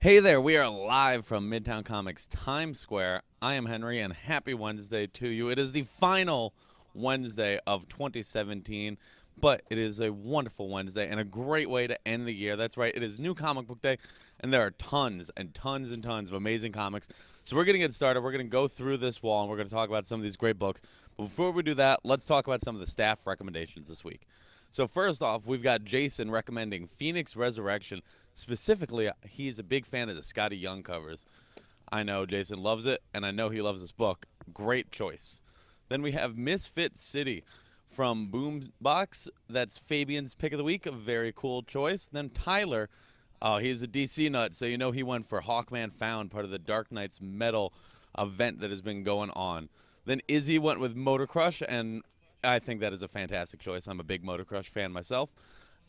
Hey there, we are live from Midtown Comics Times Square. I am Henry, and happy Wednesday to you. It is the final Wednesday of 2017, but it is a wonderful Wednesday and a great way to end the year. That's right, it is New Comic Book Day, and there are tons and tons and tons of amazing comics. So we're going to get started. We're going to go through this wall, and we're going to talk about some of these great books. But before we do that, let's talk about some of the staff recommendations this week. So first off, we've got Jason recommending Phoenix Resurrection. Specifically, he's a big fan of the Scotty Young covers. I know Jason loves it, and I know he loves this book. Great choice. Then we have Misfit City from Boombox. That's Fabian's pick of the week. A very cool choice. Then Tyler, he's a DC nut, so you know he went for Hawkman Found, part of the Dark Knight's Metal event that has been going on. Then Izzy went with Motor Crush, and I think that is a fantastic choice. I'm a big Motor Crush fan myself.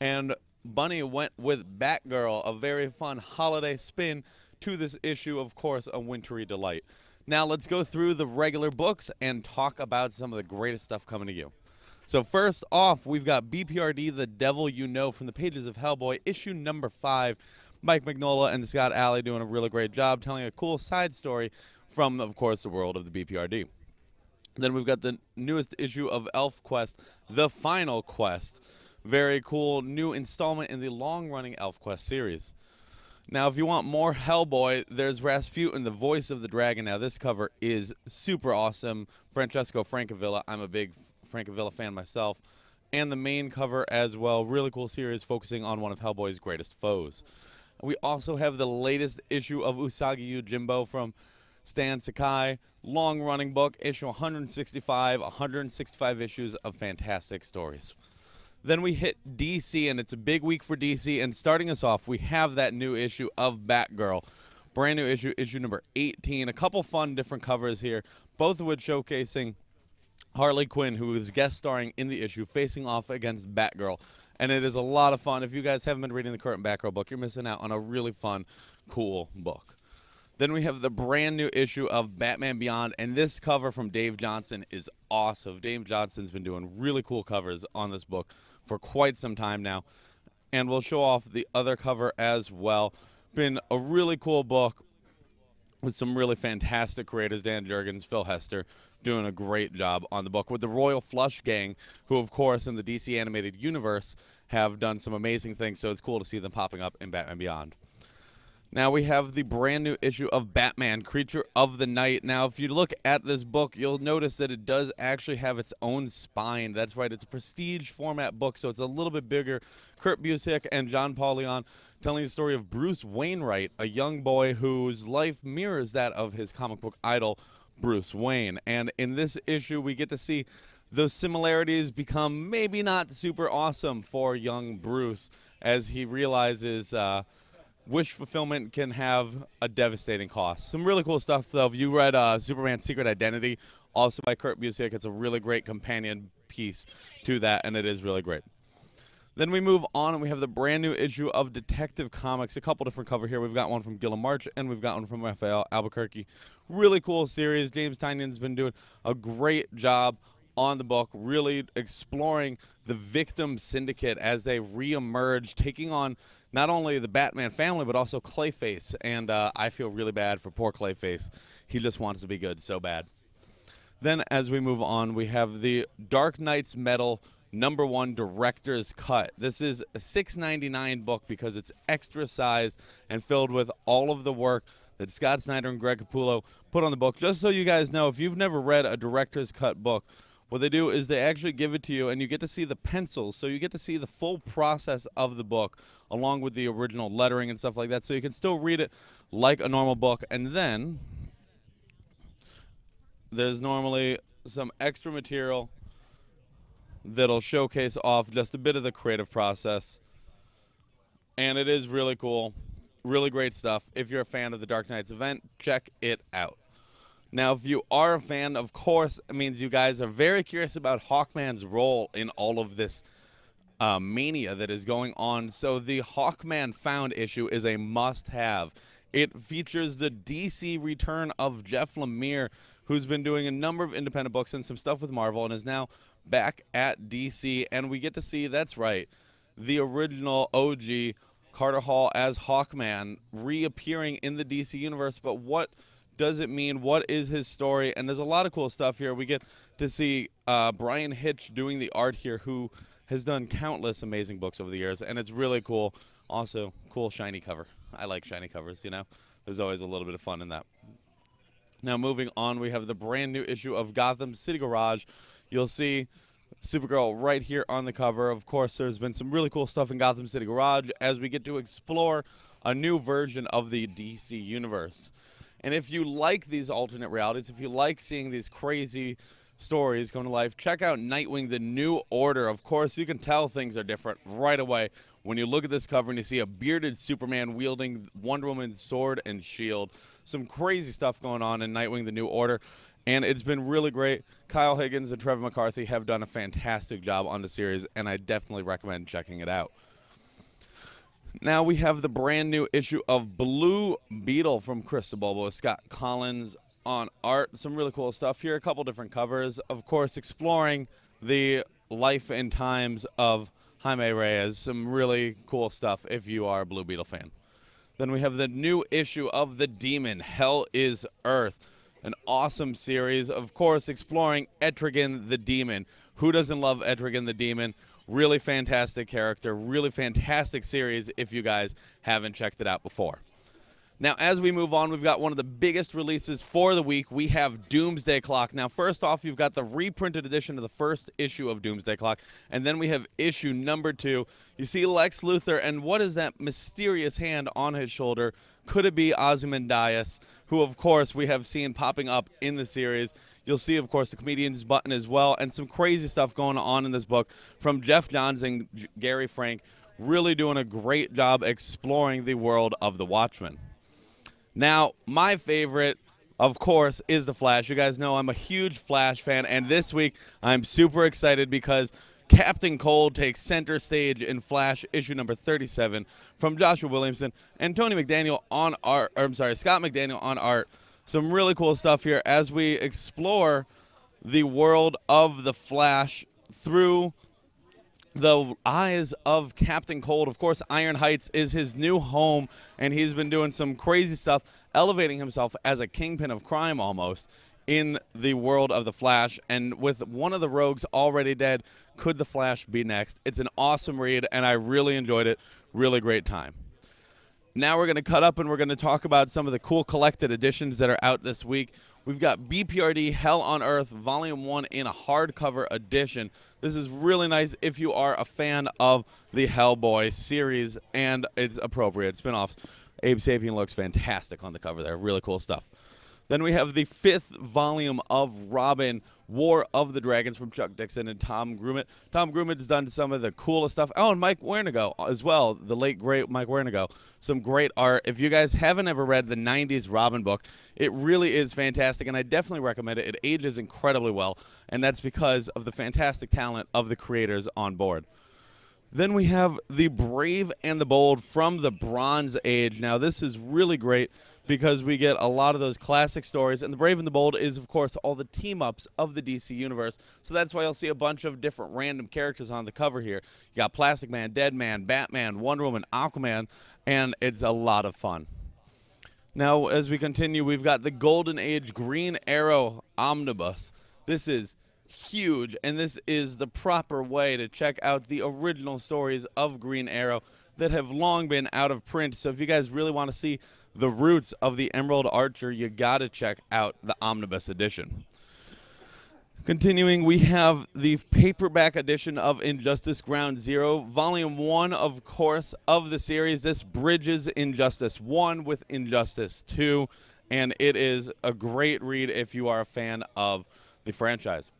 And Bunny went with Batgirl, a very fun holiday spin to this issue, of course, a wintry delight. Now let's go through the regular books and talk about some of the greatest stuff coming to you. So first off, we've got BPRD, The Devil You Know, from the pages of Hellboy, issue number 5. Mike Mignola and Scott Alley doing a really great job telling a cool side story from, of course, the world of the BPRD. Then we've got the newest issue of Elf Quest, The Final Quest. Very cool new installment in the long-running Elf Quest series. Now, if you want more Hellboy, there's Rasputin, the voice of the dragon. Now, this cover is super awesome. Francesco Francavilla. I'm a big Francavilla fan myself. And the main cover as well. Really cool series focusing on one of Hellboy's greatest foes. We also have the latest issue of Usagi Yojimbo from Stan Sakai. Long-running book, issue 165. 165 issues of fantastic stories. Then we hit DC, and it's a big week for DC. And starting us off, we have that new issue of Batgirl. Brand new issue, issue number 18. A couple fun different covers here, both of which showcasing Harley Quinn, who is guest starring in the issue, facing off against Batgirl. And it is a lot of fun. If you guys haven't been reading the current Batgirl book, you're missing out on a really fun, cool book. Then we have the brand new issue of Batman Beyond, and this cover from Dave Johnson is awesome. Dave Johnson's been doing really cool covers on this book for quite some time now, and we'll show off the other cover as well. Been a really cool book with some really fantastic creators, Dan Jurgens, Phil Hester, doing a great job on the book with the Royal Flush Gang, who, of course, in the DC animated universe have done some amazing things, so it's cool to see them popping up in Batman Beyond. Now we have the brand new issue of Batman, Creature of the Night. Now, if you look at this book, you'll notice that it does actually have its own spine. That's right, it's a prestige format book, so it's a little bit bigger. Kurt Busiek and John Paul Leon telling the story of Bruce Wainwright, a young boy whose life mirrors that of his comic book idol, Bruce Wayne. And in this issue, we get to see those similarities become maybe not super awesome for young Bruce as he realizes wish fulfillment can have a devastating cost. Some really cool stuff, though. If you read Superman's Secret Identity, also by Kurt Busiek, it's a really great companion piece to that, and it is really great. Then we move on, and we have the brand new issue of Detective Comics. A couple different cover here. We've got one from Gilliam March, and we've got one from Raphael Albuquerque. Really cool series. James Tynion's been doing a great job on the book, really exploring the victim syndicate as they reemerge, taking on not only the Batman family, but also Clayface. And I feel really bad for poor Clayface. He just wants to be good so bad. Then as we move on, we have the Dark Knight's Metal #1 Director's Cut. This is a $6.99 book because it's extra sized and filled with all of the work that Scott Snyder and Greg Capullo put on the book. Just so you guys know, if you've never read a Director's Cut book, what they do is they actually give it to you, and you get to see the pencils, so you get to see the full process of the book, along with the original lettering and stuff like that, so you can still read it like a normal book. And then there's normally some extra material that'll showcase off just a bit of the creative process, and it is really cool, really great stuff. If you're a fan of the Dark Knights event, check it out. Now, if you are a fan, of course, it means you guys are very curious about Hawkman's role in all of this mania that is going on. So the Hawkman Found issue is a must-have. It features the DC return of Jeff Lemire, who's been doing a number of independent books and some stuff with Marvel and is now back at DC. And we get to see, that's right, the original OG Carter Hall as Hawkman reappearing in the DC universe, but what does it mean? What is his story? And there's a lot of cool stuff here. We get to see Brian Hitch doing the art here, who has done countless amazing books over the years, and it's really cool. Also, cool shiny cover. I like shiny covers, you know? There's always a little bit of fun in that. Now, moving on, we have the brand new issue of Gotham City Garage. You'll see Supergirl right here on the cover. Of course, there's been some really cool stuff in Gotham City Garage as we get to explore a new version of the DC universe. And if you like these alternate realities, if you like seeing these crazy stories come to life, check out Nightwing, The New Order. Of course, you can tell things are different right away when you look at this cover and you see a bearded Superman wielding Wonder Woman's sword and shield. Some crazy stuff going on in Nightwing, The New Order, and it's been really great. Kyle Higgins and Trevor McCarthy have done a fantastic job on the series, and I definitely recommend checking it out. Now we have the brand new issue of Blue Beetle from Chris Bobo with Scott Collins on art. Some really cool stuff here. A couple different covers. Of course, exploring the life and times of Jaime Reyes. Some really cool stuff if you are a Blue Beetle fan. Then we have the new issue of The Demon, Hell is Earth. An awesome series, of course, exploring Etrigan the Demon. Who doesn't love Etrigan the Demon? Really fantastic character, really fantastic series if you guys haven't checked it out before. Now, as we move on, we've got one of the biggest releases for the week. We have Doomsday Clock. Now, first off, you've got the reprinted edition of the first issue of Doomsday Clock, and then we have issue number 2. You see Lex Luthor, and what is that mysterious hand on his shoulder? Could it be Ozymandias, who, of course, we have seen popping up in the series? You'll see, of course, the comedian's button as well, and some crazy stuff going on in this book from Jeff Johns and Gary Frank, really doing a great job exploring the world of the Watchmen. Now, my favorite, of course, is The Flash. You guys know I'm a huge Flash fan, and this week I'm super excited because Captain Cold takes center stage in Flash issue number 37 from Joshua Williamson and Tony McDaniel on art, or I'm sorry, Scott McDaniel on art. Some really cool stuff here as we explore the world of the Flash through the eyes of Captain Cold. Of course, Iron Heights is his new home, and he's been doing some crazy stuff, elevating himself as a kingpin of crime almost in the world of the Flash. And with one of the rogues already dead, could the Flash be next? It's an awesome read, and I really enjoyed it. Really great time. Now we're going to cut up and we're going to talk about some of the cool collected editions that are out this week. We've got BPRD Hell on Earth Volume 1 in a hardcover edition. This is really nice if you are a fan of the Hellboy series, and it's appropriate. Spin-offs. Abe Sapien looks fantastic on the cover there. Really cool stuff. Then we have the 5th volume of Robin, War of the Dragons from Chuck Dixon and Tom Grummett. Tom Grummett's done some of the coolest stuff. Oh, and Mike Wernigo as well, the late, great Mike Wernigo. Some great art. If you guys haven't ever read the 90s Robin book, it really is fantastic, and I definitely recommend it. It ages incredibly well, and that's because of the fantastic talent of the creators on board. Then we have The Brave and the Bold from the Bronze Age. Now, this is really great because we get a lot of those classic stories, and The Brave and the Bold is, of course, all the team-ups of the DC Universe, so that's why you'll see a bunch of different random characters on the cover here. You got Plastic Man, Dead Man, Batman, Wonder Woman, Aquaman, and it's a lot of fun. Now, as we continue, we've got the Golden Age Green Arrow Omnibus. This is huge, and this is the proper way to check out the original stories of Green Arrow that have long been out of print. So if you guys really want to see the roots of the Emerald Archer, you got to check out the Omnibus edition. Continuing, we have the paperback edition of Injustice Ground Zero, Volume 1, of course, of the series. This bridges Injustice 1 with Injustice 2, and it is a great read if you are a fan of the franchise.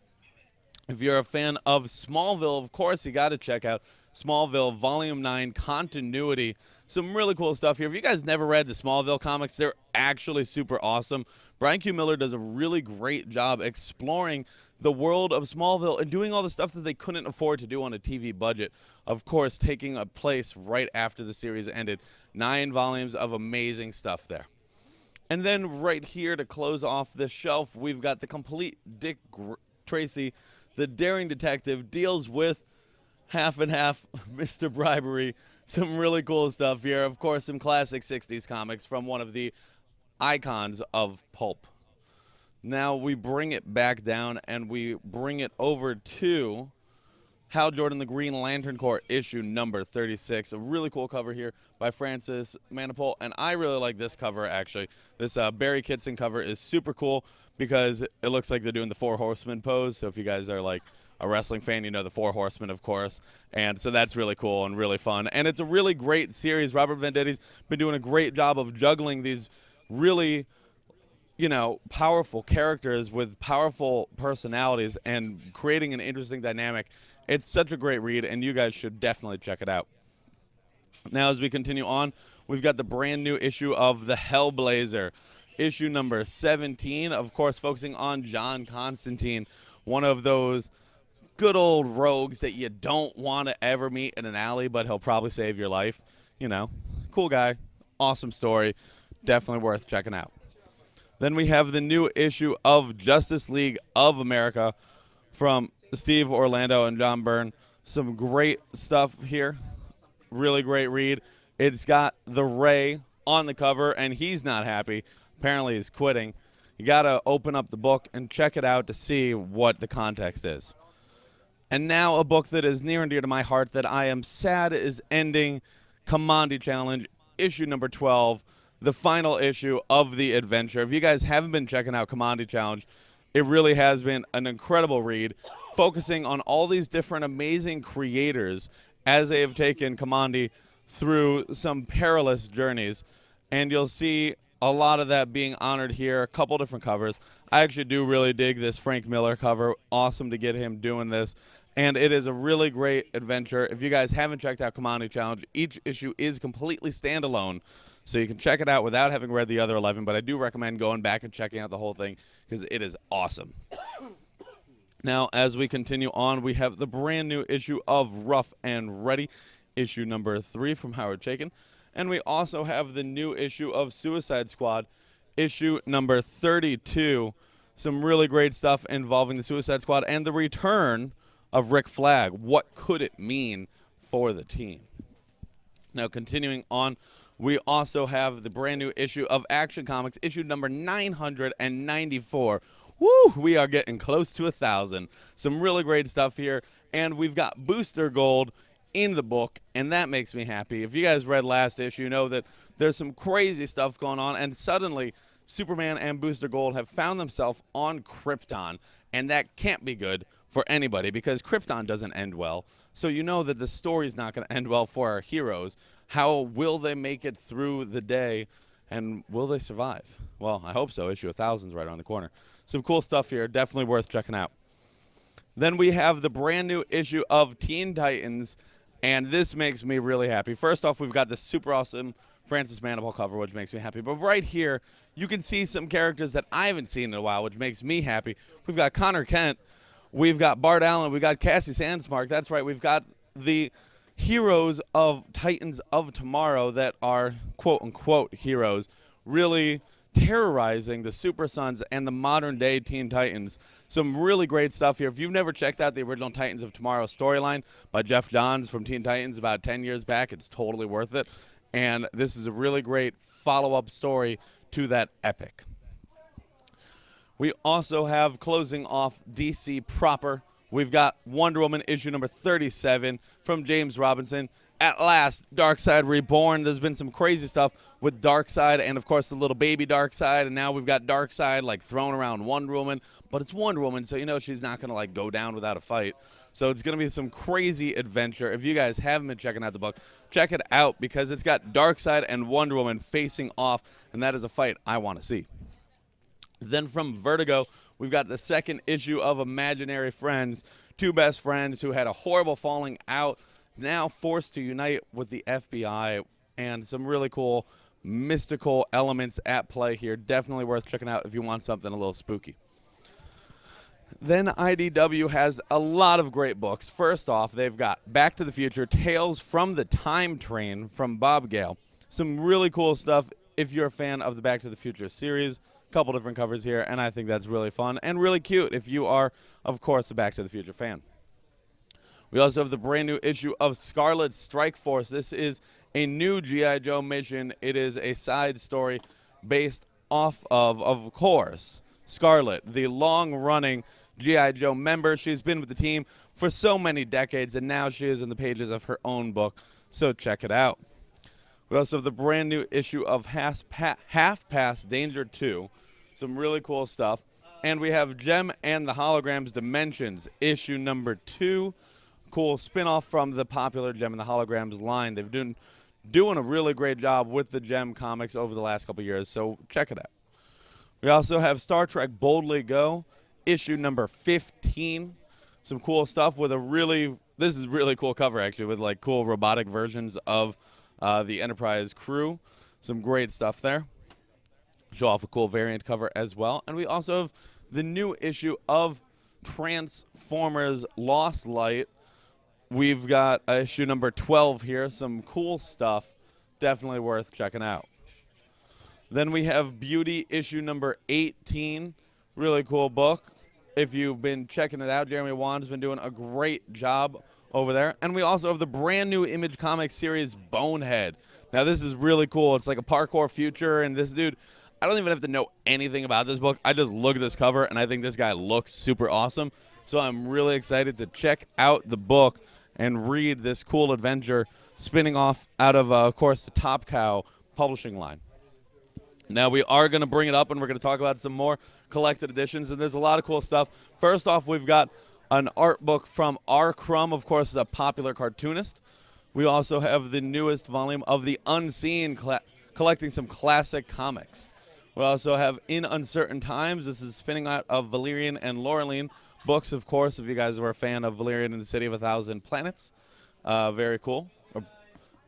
If you're a fan of Smallville, of course, you got to check out Smallville Volume 9 Continuity. Some really cool stuff here. If you guys never read the Smallville comics, they're actually super awesome. Brian Q. Miller does a really great job exploring the world of Smallville and doing all the stuff that they couldn't afford to do on a TV budget. Of course, taking a place right after the series ended. 9 volumes of amazing stuff there. And then right here to close off this shelf, we've got the complete Dick Tracy, the daring detective, deals with half and half Mr. Bribery, Some really cool stuff here. Of course, some classic 60s comics from one of the icons of pulp. Now we bring it back down and we bring it over to Hal Jordan, the Green Lantern Corps, issue number 36. A really cool cover here by Francis Manapul, and I really like this cover, actually. This Barry Kitson cover is super cool because it looks like they're doing the Four Horsemen pose, so if you guys are like a wrestling fan, you know the Four Horsemen, of course, and so that's really cool and really fun. And it's a really great series. Robert Venditti's been doing a great job of juggling these really powerful characters with powerful personalities and creating an interesting dynamic. It's such a great read, and you guys should definitely check it out. Now, as we continue on, we've got the brand new issue of The Hellblazer, issue number 17, of course, focusing on John Constantine, one of those good old rogues that you don't want to ever meet in an alley, but he'll probably save your life. Cool guy, awesome story, definitely worth checking out. Then we have the new issue of Justice League of America from Steve Orlando and John Byrne. Some great stuff here. Really great read. It's got the Ray on the cover, and he's not happy. Apparently he's quitting. You got to open up the book and check it out to see what the context is. And now a book that is near and dear to my heart that I am sad is ending, Commandi Challenge, issue number 12. The final issue of the adventure. If you guys haven't been checking out Commandi Challenge, it really has been an incredible read, focusing on all these different amazing creators as they have taken Commandi through some perilous journeys. And you'll see a lot of that being honored here, a couple different covers. I actually do really dig this Frank Miller cover. Awesome to get him doing this. And it is a really great adventure. If you guys haven't checked out Commandi Challenge, each issue is completely standalone. So you can check it out without having read the other 11, but I do recommend going back and checking out the whole thing because it is awesome. Now, as we continue on, we have the brand new issue of Rough and Ready, issue number 3 from Howard Chaykin. And we also have the new issue of Suicide Squad, issue number 32. Some really great stuff involving the Suicide Squad and the return of Rick Flag. What could it mean for the team? Now, continuing on, we also have the brand new issue of Action Comics, issue number 994. Woo! We are getting close to 1,000. Some really great stuff here. And we've got Booster Gold in the book, and that makes me happy. If you guys read last issue, you know that there's some crazy stuff going on, and suddenly Superman and Booster Gold have found themselves on Krypton, and that can't be good for anybody because Krypton doesn't end well. So you know that the story's not going to end well for our heroes. How will they make it through the day, and will they survive? Well, I hope so. Issue 1,000 is right around the corner. Some cool stuff here. Definitely worth checking out. Then we have the brand new issue of Teen Titans, and this makes me really happy. First off, we've got the super awesome Francis Manapul cover, which makes me happy. But right here, you can see some characters that I haven't seen in a while, which makes me happy. We've got Connor Kent. We've got Bart Allen. We've got Cassie Sandsmark. That's right. We've got the heroes of Titans of Tomorrow that are quote-unquote heroes, really terrorizing the Super Sons and the modern-day Teen Titans. Some really great stuff here. If you've never checked out the original Titans of Tomorrow storyline by Jeff Johns from Teen Titans about 10 years back, it's totally worth it. And this is a really great follow-up story to that epic. We also have, closing off DC proper, we've got Wonder Woman issue number 37 from James Robinson. At last, Darkseid Reborn. There's been some crazy stuff with Darkseid and, of course, the little baby Darkseid. And now we've got Darkseid, like, thrown around Wonder Woman. But it's Wonder Woman, so you know she's not going to, like, go down without a fight. So it's going to be some crazy adventure. If you guys haven't been checking out the book, check it out because it's got Darkseid and Wonder Woman facing off. And that is a fight I want to see. Then from Vertigo, we've got the second issue of Imaginary Friends. Two best friends who had a horrible falling out, now forced to unite with the FBI, and some really cool mystical elements at play here. Definitely worth checking out if you want something a little spooky. Then IDW has a lot of great books. First off, they've got Back to the Future, Tales from the Time Train from Bob Gale. Some really cool stuff if you're a fan of the Back to the Future series. Couple different covers here, and I think that's really fun and really cute if you are, of course, a Back to the Future fan. We also have the brand new issue of Scarlet Strike Force. This is a new G.I. Joe mission. It is a side story based off of course, Scarlet, the long-running G.I. Joe member. She's been with the team for so many decades, and now she is in the pages of her own book, so check it out. We also have the brand new issue of Half Past Danger 2. Some really cool stuff. And we have Gem and the Holograms Dimensions, issue number 2. Cool spin-off from the popular Gem and the Holograms line. They've been doing a really great job with the Gem comics over the last couple years, so check it out. We also have Star Trek Boldly Go, issue number 15. Some cool stuff with this is really cool cover actually, with like cool robotic versions of the Enterprise crew. Some great stuff there. Show off a cool variant cover as well. And we also have the new issue of Transformers Lost Light. We've got issue number 12 here. Some cool stuff. Definitely worth checking out. Then we have Beauty issue number 18. Really cool book. If you've been checking it out, Jeremy Wan's been doing a great job over there. And we also have the brand new Image Comics series Bonehead. Now this is really cool. It's like a parkour future, and this dude, I don't even have to know anything about this book. I just look at this cover and I think this guy looks super awesome. So I'm really excited to check out the book and read this cool adventure spinning off out of course, the Top Cow publishing line. Now we are going to bring it up and we're going to talk about some more collected editions, and there's a lot of cool stuff. First off, we've got an art book from R. Crumb, of course, a popular cartoonist. We also have the newest volume of The Unseen, collecting some classic comics. We also have In Uncertain Times. This is spinning out of Valerian and Laureline books, of course, if you guys were a fan of Valerian and the City of a Thousand Planets. Very cool.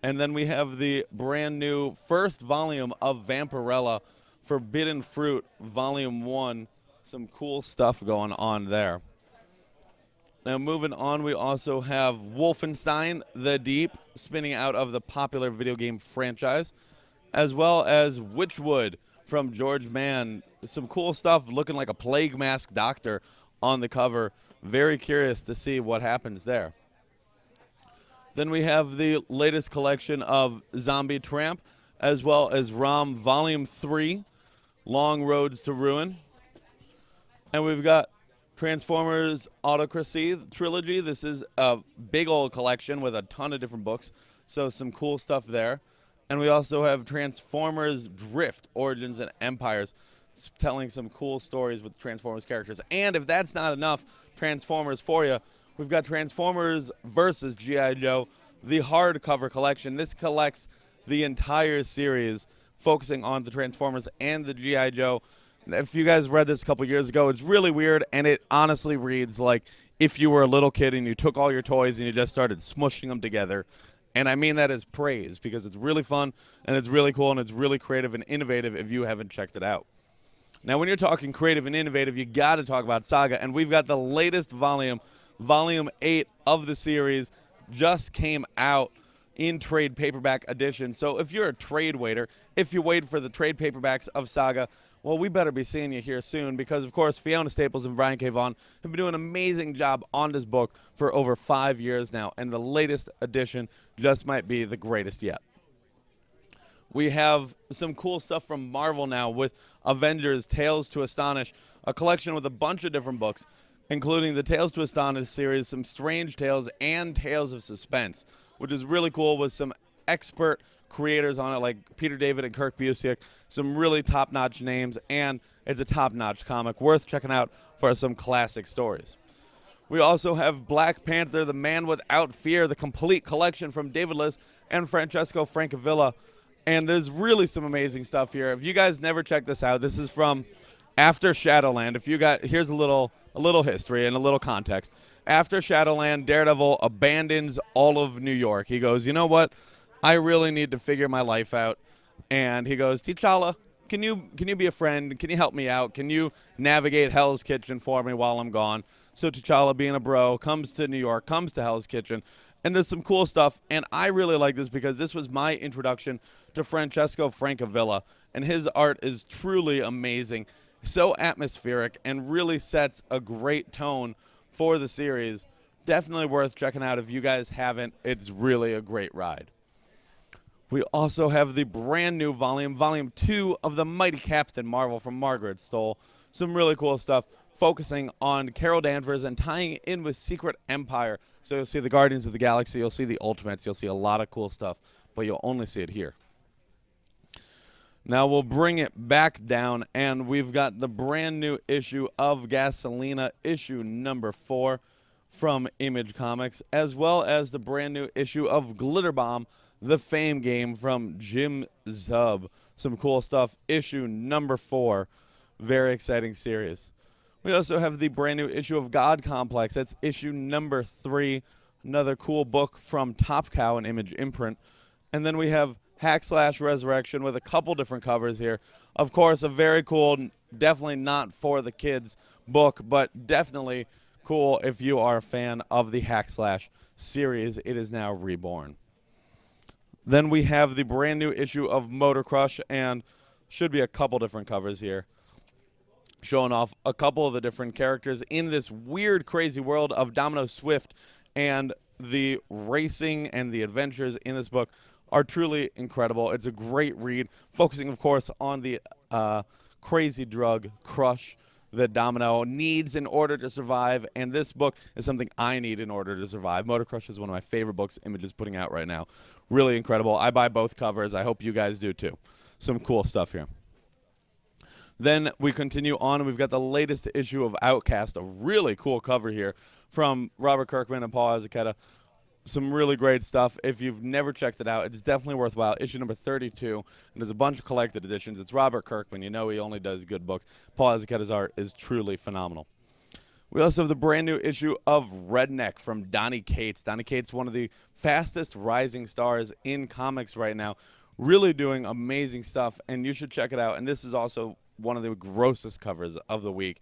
And then we have the brand new first volume of Vampirella, Forbidden Fruit, Volume 1. Some cool stuff going on there. Now moving on, we also have Wolfenstein The Deep, spinning out of the popular video game franchise, as well as Witchwood from George Mann. Some cool stuff, looking like a plague mask doctor on the cover. Very curious to see what happens there. Then we have the latest collection of Zombie Tramp, as well as ROM Volume 3, Long Roads to Ruin. And we've got Transformers Autocracy Trilogy. This is a big old collection with a ton of different books, so some cool stuff there. And we also have Transformers Drift, Origins and Empires, telling some cool stories with Transformers characters. And if that's not enough Transformers for you, we've got Transformers versus G.I. Joe, the hardcover collection. This collects the entire series, focusing on the Transformers and the G.I. Joe. If you guys read this a couple years ago, it's really weird, and it honestly reads like if you were a little kid and you took all your toys and you just started smushing them together. And I mean that as praise, because it's really fun, and it's really cool, and it's really creative and innovative if you haven't checked it out. Now, when you're talking creative and innovative, you got to talk about Saga, and we've got the latest volume, Volume 8 of the series, just came out in trade paperback edition. So if you're a trade waiter, if you wait for the trade paperbacks of Saga, well, we better be seeing you here soon, because, of course, Fiona Staples and Brian K. Vaughan have been doing an amazing job on this book for over 5 years now, and the latest edition just might be the greatest yet. We have some cool stuff from Marvel now with Avengers Tales to Astonish, a collection with a bunch of different books, including the Tales to Astonish series, some Strange Tales, and Tales of Suspense, which is really cool with some expert creators on it like Peter David and Kirk Busiek, some really top-notch names, and it's a top-notch comic worth checking out for some classic stories. We also have Black Panther, The Man Without Fear, the complete collection from David Liss and Francesco Francavilla, and there's really some amazing stuff here. If you guys never checked this out, this is from After Shadowland. Here's a little history and a little context. After Shadowland, Daredevil abandons all of New York. He goes, you know what? I really need to figure my life out. And he goes, T'Challa, can you be a friend? Can you help me out? Can you navigate Hell's Kitchen for me while I'm gone? So T'Challa, being a bro, comes to New York, comes to Hell's Kitchen, and there's some cool stuff. And I really like this because this was my introduction to Francesco Francavilla, and his art is truly amazing, so atmospheric, and really sets a great tone for the series. Definitely worth checking out if you guys haven't. It's really a great ride. We also have the brand new volume 2 of The Mighty Captain Marvel from Margaret Stoll. Some really cool stuff focusing on Carol Danvers and tying it in with Secret Empire. So you'll see the Guardians of the Galaxy, you'll see the Ultimates, you'll see a lot of cool stuff, but you'll only see it here. Now we'll bring it back down, and we've got the brand new issue of Gasolina, issue number 4 from Image Comics, as well as the brand new issue of Glitter Bomb, the Fame game from Jim Zub. Some cool stuff, issue number 4. Very exciting series. We also have the brand new issue of God Complex. That's issue number 3. Another cool book from Top Cow and Image Imprint. And then we have Hack/Slash Resurrection with a couple different covers here. Of course, a very cool, definitely not for the kids book, but definitely cool if you are a fan of the Hack/Slash series. It is now reborn. Then we have the brand new issue of Motor Crush, and should be a couple different covers here, showing off a couple of the different characters in this weird, crazy world of Domino Swift, and the racing and the adventures in this book are truly incredible. It's a great read, focusing, of course, on the crazy drug Crush that Domino needs in order to survive, and this book is something I need in order to survive. Motor Crush is one of my favorite books Image is putting out right now. Really incredible. I buy both covers. I hope you guys do too. Some cool stuff here. Then we continue on, and we've got the latest issue of Outcast, a really cool cover here from Robert Kirkman and Paul Azaceta. Some really great stuff. If you've never checked it out, it's definitely worthwhile. Issue number 32, and there's a bunch of collected editions. It's Robert Kirkman. You know he only does good books. Paul Azaceta's art is truly phenomenal. We also have the brand new issue of Redneck from Donny Cates. Donny Cates, one of the fastest rising stars in comics right now, really doing amazing stuff, and you should check it out. And this is also one of the grossest covers of the week,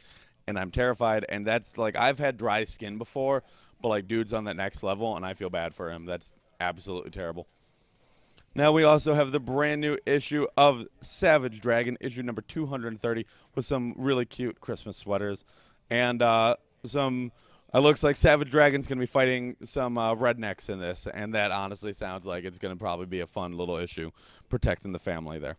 and I'm terrified. And that's like, I've had dry skin before, but like, dude's on that next level, and I feel bad for him. That's absolutely terrible. Now we also have the brand new issue of Savage Dragon, issue number 230, with some really cute Christmas sweaters, and it looks like Savage Dragon's going to be fighting some rednecks in this, and that honestly sounds like it's going to probably be a fun little issue, protecting the family there.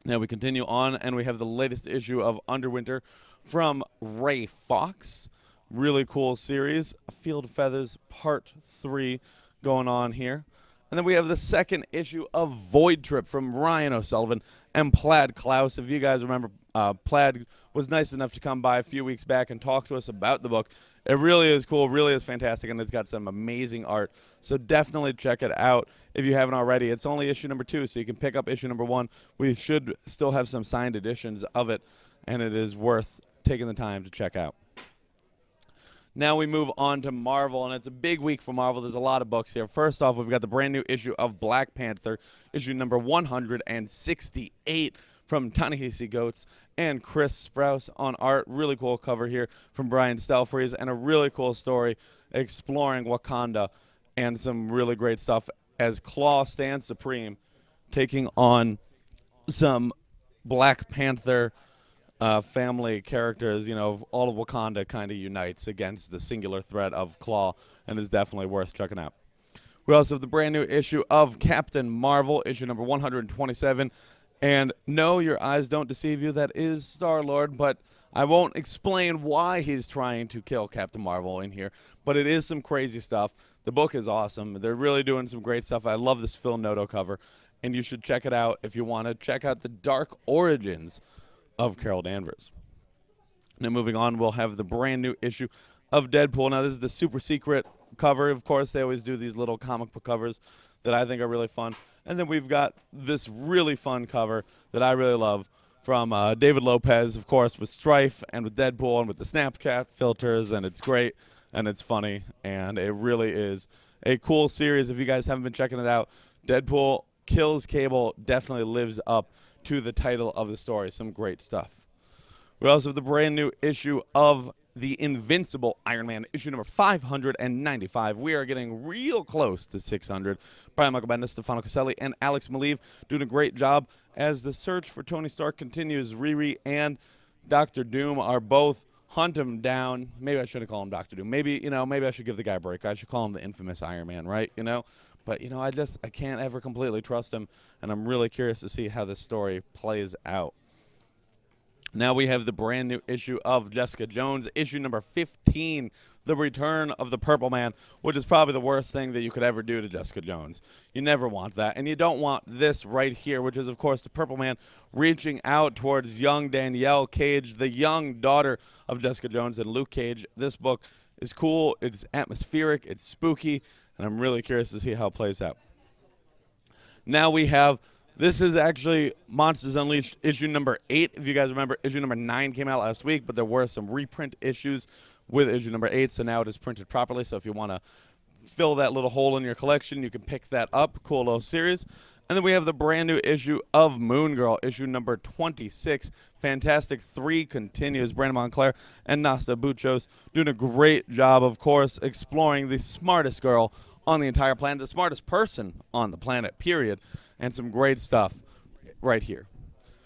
Now we continue on, and we have the latest issue of Underwinter from Ray Fox. Really cool series, Field of Feathers Part 3 going on here. And then we have the second issue of Void Trip from Ryan O'Sullivan and Plaid Klaus. If you guys remember, Plaid was nice enough to come by a few weeks back and talk to us about the book. It really is cool, really is fantastic, and it's got some amazing art. So definitely check it out if you haven't already. It's only issue number 2, so you can pick up issue number 1. We should still have some signed editions of it, and it is worth taking the time to check out. Now we move on to Marvel, and it's a big week for Marvel. There's a lot of books here. First off, we've got the brand new issue of Black Panther, issue number 168 from Ta-Nehisi Coates and Chris Sprouse on art. Really cool cover here from Brian Stelfreeze, and a really cool story exploring Wakanda and some really great stuff as Claw stands supreme, taking on some Black Panther family characters. You know, all of Wakanda kind of unites against the singular threat of Claw, and is definitely worth checking out. We also have the brand new issue of Captain Marvel, issue number 127. And no, your eyes don't deceive you, that is Star-Lord, but I won't explain why he's trying to kill Captain Marvel in here, but it is some crazy stuff. The book is awesome. They're really doing some great stuff. I love this Phil Noto cover, and you should check it out if you want to check out the dark origins of Carol Danvers. Now moving on, we'll have the brand new issue of Deadpool. Now this is the super secret cover. Of course, they always do these little comic book covers that I think are really fun. And then we've got this really fun cover that I really love from David Lopez, of course, with Strife and with Deadpool and with the Snapchat filters, and it's great and it's funny, and it really is a cool series. If you guys haven't been checking it out, Deadpool kills Cable definitely lives up to the title of the story. Some great stuff. We also have the brand new issue of The Invincible Iron Man, issue number 595. We are getting real close to 600. Brian Michael Bendis, Stefano Caselli, and Alex Maleev doing a great job as the search for Tony Stark continues. Riri and Dr. Doom are both hunt him down. Maybe I shouldn't call him Doctor Doom. Maybe, maybe I should give the guy a break. I should call him the infamous Iron Man, right? But, I can't ever completely trust him, and I'm really curious to see how this story plays out. Now we have the brand new issue of Jessica Jones, issue number 15, The Return of the Purple Man, which is probably the worst thing that you could ever do to Jessica Jones. You never want that. And you don't want this right here, which is, of course, the Purple Man reaching out towards young Danielle Cage, the young daughter of Jessica Jones and Luke Cage. This book is cool. It's atmospheric. It's spooky. And I'm really curious to see how it plays out. Now we have, this is actually Monsters Unleashed issue number 8. If you guys remember, issue number 9 came out last week, but there were some reprint issues with issue number 8, so now it is printed properly. So if you want to fill that little hole in your collection, you can pick that up. Cool little series. And then we have the brand new issue of Moon Girl, issue number 26. Fantastic 3 continues. Brandon Montclair and Nasta Buchos doing a great job, of course, exploring the smartest girl on the entire planet, the smartest person on the planet, period. And some great stuff right here.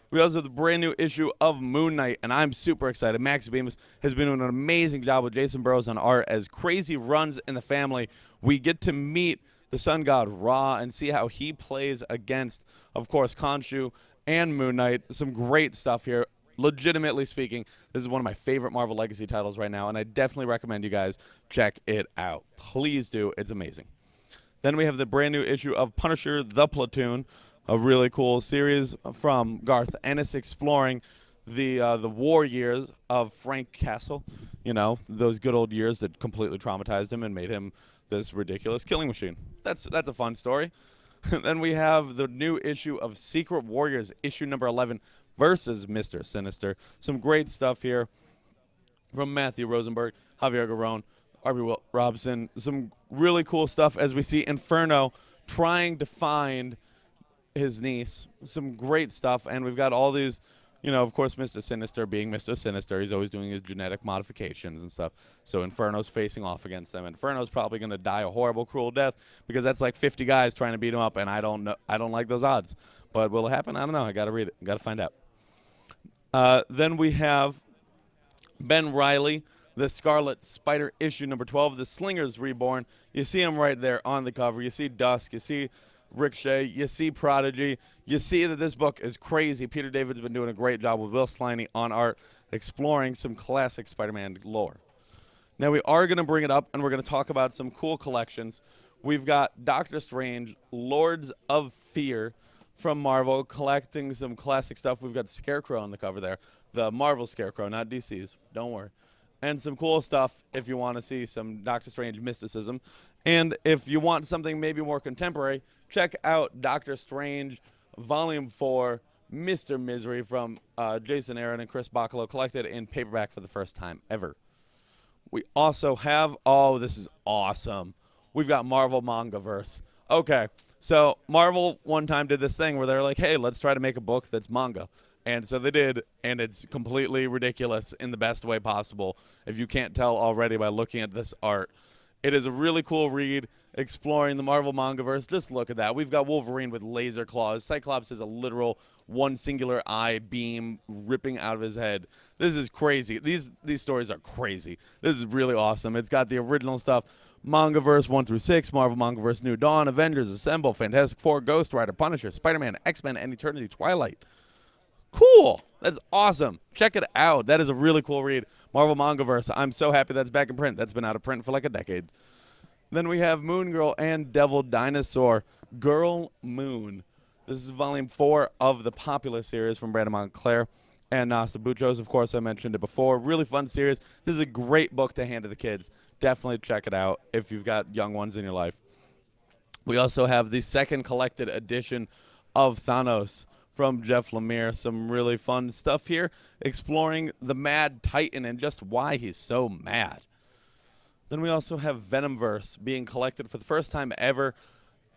We also have the brand new issue of Moon Knight, and I'm super excited. Max Bemis has been doing an amazing job with Jason Burrows on art. As crazy runs in the family, we get to meet the sun god Ra and see how he plays against, of course, Khonshu and Moon Knight. Some great stuff here. Legitimately speaking, this is one of my favorite Marvel Legacy titles right now, and I definitely recommend you guys check it out. Please do. It's amazing. Then we have the brand new issue of Punisher, The Platoon, a really cool series from Garth Ennis exploring the war years of Frank Castle. Those good old years that completely traumatized him and made him this ridiculous killing machine. That's a fun story. Then we have the new issue of Secret Warriors, issue number 11, versus Mr. Sinister. Some great stuff here from Matthew Rosenberg, Javier Garrón, R.B. Robson. Some really cool stuff as we see Inferno trying to find his niece. Some great stuff. And we've got all these, of course, Mr. Sinister being Mr. Sinister. He's always doing his genetic modifications and stuff. So Inferno's facing off against them. Inferno's probably going to die a horrible, cruel death because that's like 50 guys trying to beat him up, and I don't like those odds. But will it happen? I don't know. I got to read it. Got to find out. Then we have Ben Reilly, the Scarlet Spider, issue number 12, The Slingers Reborn. You see him right there on the cover. You see Dusk. You see Ricochet. You see Prodigy. You see that this book is crazy. Peter David's been doing a great job with Will Sliney on art, exploring some classic Spider-Man lore. Now we are going to bring it up, and we're going to talk about some cool collections. We've got Doctor Strange, Lords of Fear from Marvel, collecting some classic stuff. We've got Scarecrow on the cover there. The Marvel Scarecrow, not DC's. Don't worry. And some cool stuff if you want to see some Doctor Strange mysticism. And if you want something maybe more contemporary, check out Doctor Strange Volume 4, Mr. Misery from Jason Aaron and Chris Bacalo, collected in paperback for the first time ever. We also have, oh, this is awesome. We've got Marvel Mangaverse. Okay, so Marvel one time did this thing where they're like, hey, let's try to make a book that's manga. And so they did, and it's completely ridiculous in the best way possible, if you can't tell already by looking at this art. It is a really cool read, exploring the Marvel Mangaverse. Just look at that. We've got Wolverine with laser claws. Cyclops has a literal one singular eye beam ripping out of his head. This is crazy. These stories are crazy. This is really awesome. It's got the original stuff. Mangaverse 1 through 6, Marvel Mangaverse New Dawn, Avengers Assemble, Fantastic Four, Ghost Rider, Punisher, Spider-Man, X-Men, and Eternity Twilight. Cool. That's awesome. Check it out. That is a really cool read. Marvel Mangaverse. I'm so happy that's back in print. That's been out of print for like a decade. Then we have Moon Girl and Devil Dinosaur. Girl Moon. This is volume 4 of the popular series from Brandon Montclair and Nasta Buchos. Of course, I mentioned it before. Really fun series. This is a great book to hand to the kids. Definitely check it out if you've got young ones in your life. We also have the second collected edition of Thanos from Jeff Lemire. Some really fun stuff here, exploring the Mad Titan and just why he's so mad. Then we also have Venomverse being collected for the first time ever.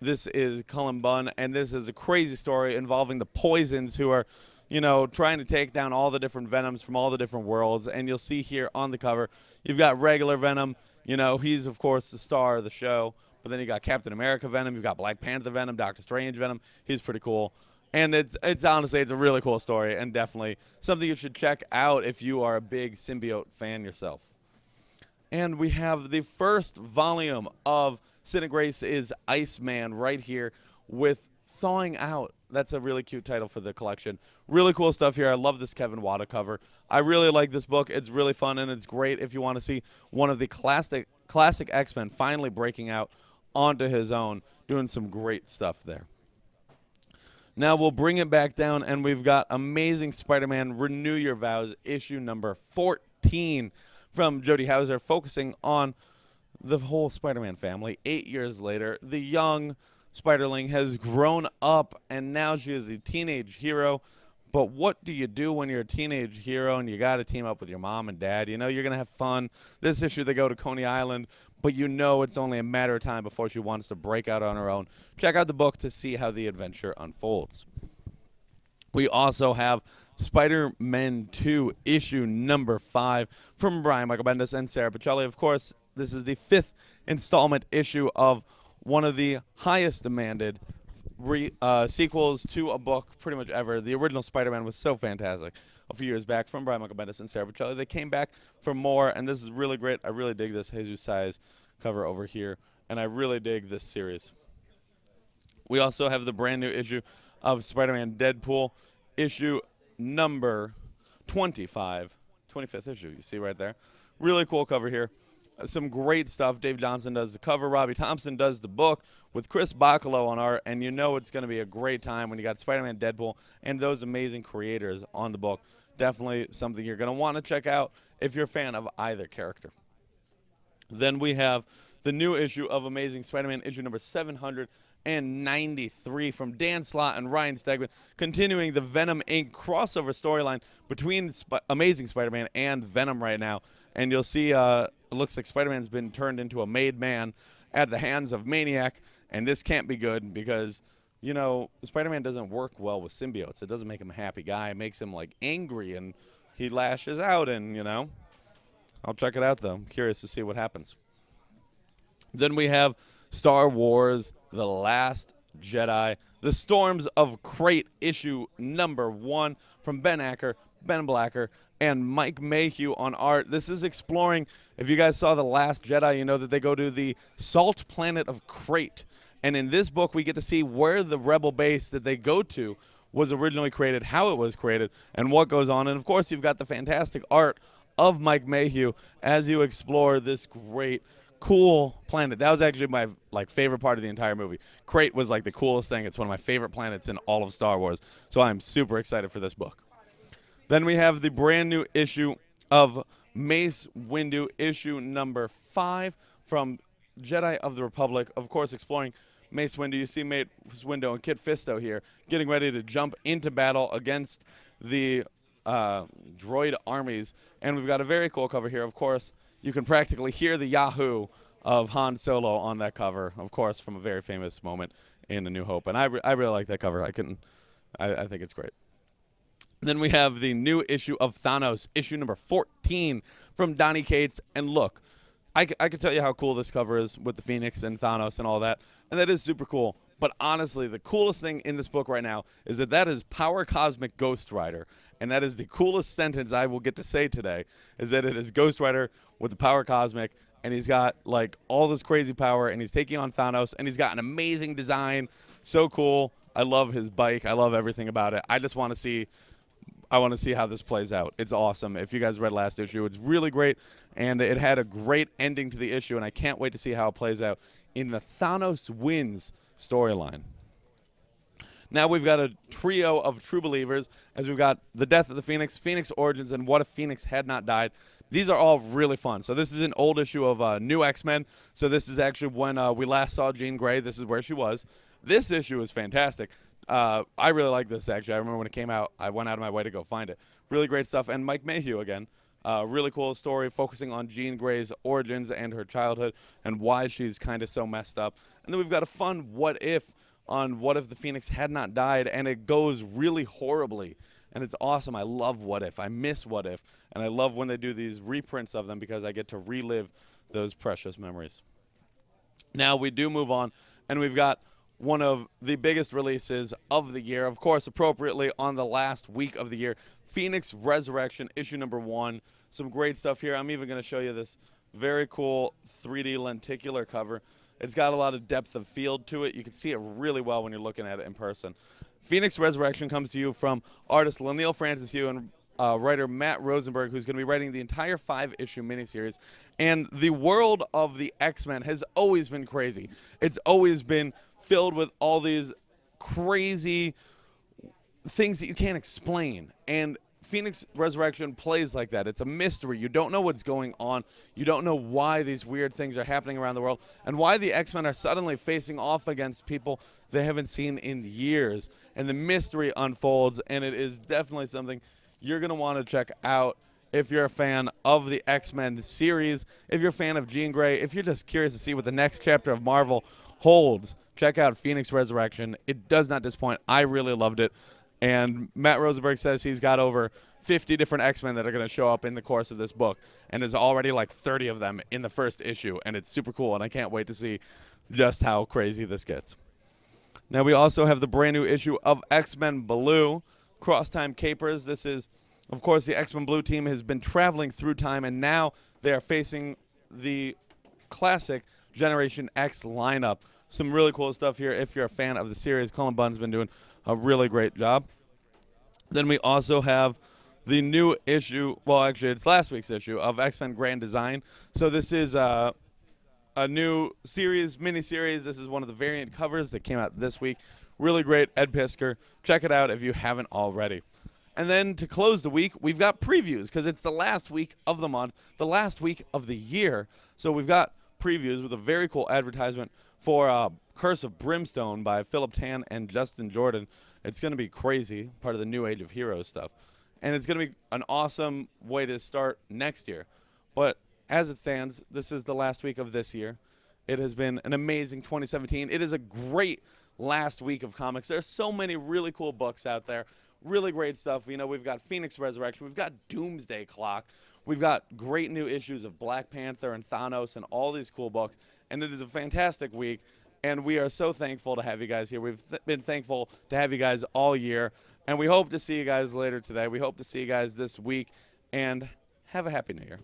This is Cullen Bunn, and this is a crazy story involving the Poisons, who are, trying to take down all the different Venoms from all the different worlds. And you'll see here on the cover, you've got regular Venom. He's, of course, the star of the show. But then you got Captain America Venom. You've got Black Panther Venom, Doctor Strange Venom. He's pretty cool. And it's honestly, it's a really cool story and definitely something you should check out if you are a big symbiote fan yourself. And we have the first volume of Sid and Grace is Iceman right here with Thawing Out. That's a really cute title for the collection. Really cool stuff here. I love this Kevin Wada cover. I really like this book. It's really fun, and it's great if you want to see one of the classic X-Men finally breaking out onto his own, doing some great stuff there. Now we'll bring it back down, and we've got Amazing Spider-Man Renew Your Vows, issue number 14 from Jody Houser, focusing on the whole Spider-Man family. 8 years later, the young Spiderling has grown up, and now she is a teenage hero. But what do you do when you're a teenage hero and you got to team up with your mom and dad? You know you're going to have fun. This issue, they go to Coney Island, but you know it's only a matter of time before she wants to break out on her own. Check out the book to see how the adventure unfolds. We also have Spider-Man 2, issue number 5 from Brian Michael Bendis and Sarah Pichelli. Of course, this is the 5th installment issue of one of the highest demanded sequels to a book pretty much ever. The original Spider-Man was so fantastic a few years back from Brian Michael Bendis and Sarah Pichelli. They came back for more, and this is really great. I really dig this Jesus Size cover over here, and I really dig this series. We also have the brand new issue of Spider-Man Deadpool, issue number 25, 25th issue, you see right there. Really cool cover here. Some great stuff. Dave Johnson does the cover. Robbie Thompson does the book with Chris Bacalo on art, and you know it's going to be a great time when you got Spider-Man, Deadpool, and those amazing creators on the book. Definitely something you're going to want to check out if you're a fan of either character. Then we have the new issue of Amazing Spider-Man, issue number 793 from Dan Slott and Ryan Stegman, continuing the Venom Inc. crossover storyline between Amazing Spider-Man and Venom right now. And you'll see it looks like Spider-Man's been turned into a made man at the hands of Maniac, and this can't be good because, you know, Spider-Man doesn't work well with symbiotes. It doesn't make him a happy guy. It makes him, like, angry, and he lashes out, and, you know, I'll check it out, though. I'm curious to see what happens. Then we have Star Wars The Last Jedi, The Storms of Crate, issue number 1 from Ben Acker, Ben Blacker, and Mike Mayhew on art. This is exploring, if you guys saw The Last Jedi, you know that they go to the salt planet of Crate. And in this book, we get to see where the rebel base that they go to was originally created, how it was created, and what goes on. And, of course, you've got the fantastic art of Mike Mayhew as you explore this great, cool planet. That was actually my favorite part of the entire movie. Crate was like the coolest thing. It's one of my favorite planets in all of Star Wars. So I'm super excited for this book. Then we have the brand new issue of Mace Windu, issue number 5 from Jedi of the Republic. Of course, exploring Mace Windu. You see Mace Windu and Kit Fisto here getting ready to jump into battle against the droid armies. And we've got a very cool cover here. Of course, you can practically hear the Yahoo of Han Solo on that cover, of course, from a very famous moment in A New Hope. And I really like that cover. I think it's great. Then we have the new issue of Thanos, issue number 14 from Donny Cates. And look, I can tell you how cool this cover is with the Phoenix and Thanos and all that. And that is super cool. But honestly, the coolest thing in this book right now is that is Power Cosmic Ghost Rider. And that is the coolest sentence I will get to say today, is that it is Ghost Rider with the Power Cosmic. And he's got, like, all this crazy power. And he's taking on Thanos. And he's got an amazing design. So cool. I love his bike. I love everything about it. I just want to see... I want to see how this plays out. It's awesome. If you guys read last issue, it's really great, and it had a great ending to the issue, and I can't wait to see how it plays out in the Thanos Wins storyline. Now we've got a trio of true believers, as we've got The Death of the Phoenix, Phoenix Origins, and What If Phoenix Had Not Died. These are all really fun. So this is an old issue of New X-Men. So this is actually when we last saw Jean Grey. This is where she was. This issue is fantastic. I really like this, actually. I remember when it came out, I went out of my way to go find it. Really great stuff. And Mike Mayhew, again, really cool story focusing on Jean Grey's origins and her childhood and why she's kind of so messed up. And then we've got a fun what if on what if the Phoenix had not died, and it goes really horribly. And it's awesome. I love what if. I miss what if. And I love when they do these reprints of them because I get to relive those precious memories. Now we do move on, and we've got one of the biggest releases of the year. Of course, appropriately on the last week of the year, Phoenix Resurrection, issue number 1. Some great stuff here. I'm even going to show you this very cool 3D lenticular cover. It's got a lot of depth of field to it. You can see it really well when you're looking at it in person. Phoenix Resurrection comes to you from artist Lanil Francis Yu and writer Matt Rosenberg, who's going to be writing the entire 5-issue miniseries. And the world of the X-Men has always been crazy. It's always been filled with all these crazy things that you can't explain. And Phoenix Resurrection plays like that. It's a mystery. You don't know what's going on. You don't know why these weird things are happening around the world and why the X-Men are suddenly facing off against people they haven't seen in years. And the mystery unfolds, and it is definitely something you're going to want to check out if you're a fan of the X-Men series, if you're a fan of Jean Grey, if you're just curious to see what the next chapter of Marvel holds. Check out Phoenix Resurrection. It does not disappoint. I really loved it. And Matt Rosenberg says he's got over 50 different X-Men that are going to show up in the course of this book. And there's already like 30 of them in the first issue. And it's super cool. And I can't wait to see just how crazy this gets. Now we also have the brand new issue of X-Men Blue, Cross Time Capers. This is, of course, the X-Men Blue team has been traveling through time. And now they are facing the classic Generation X lineup. Some really cool stuff here if you're a fan of the series. Cullen Bunn's been doing a really great job. Then we also have the new issue, well, actually, it's last week's issue of X-Men Grand Design. So this is a new series, mini-series. This is one of the variant covers that came out this week. Really great, Ed Pisker. Check it out if you haven't already. And then to close the week, we've got previews because it's the last week of the month, the last week of the year. So we've got previews with a very cool advertisement for Curse of Brimstone by Philip Tan and Justin Jordan. It's going to be crazy, part of the New Age of Heroes stuff. And it's going to be an awesome way to start next year. But as it stands, this is the last week of this year. It has been an amazing 2017. It is a great last week of comics. There are so many really cool books out there. Really great stuff. You know, we've got Phoenix Resurrection. We've got Doomsday Clock. We've got great new issues of Black Panther and Thanos and all these cool books. And it is a fantastic week. And we are so thankful to have you guys here. We've been thankful to have you guys all year. And we hope to see you guys later today. We hope to see you guys this week. And have a happy New Year.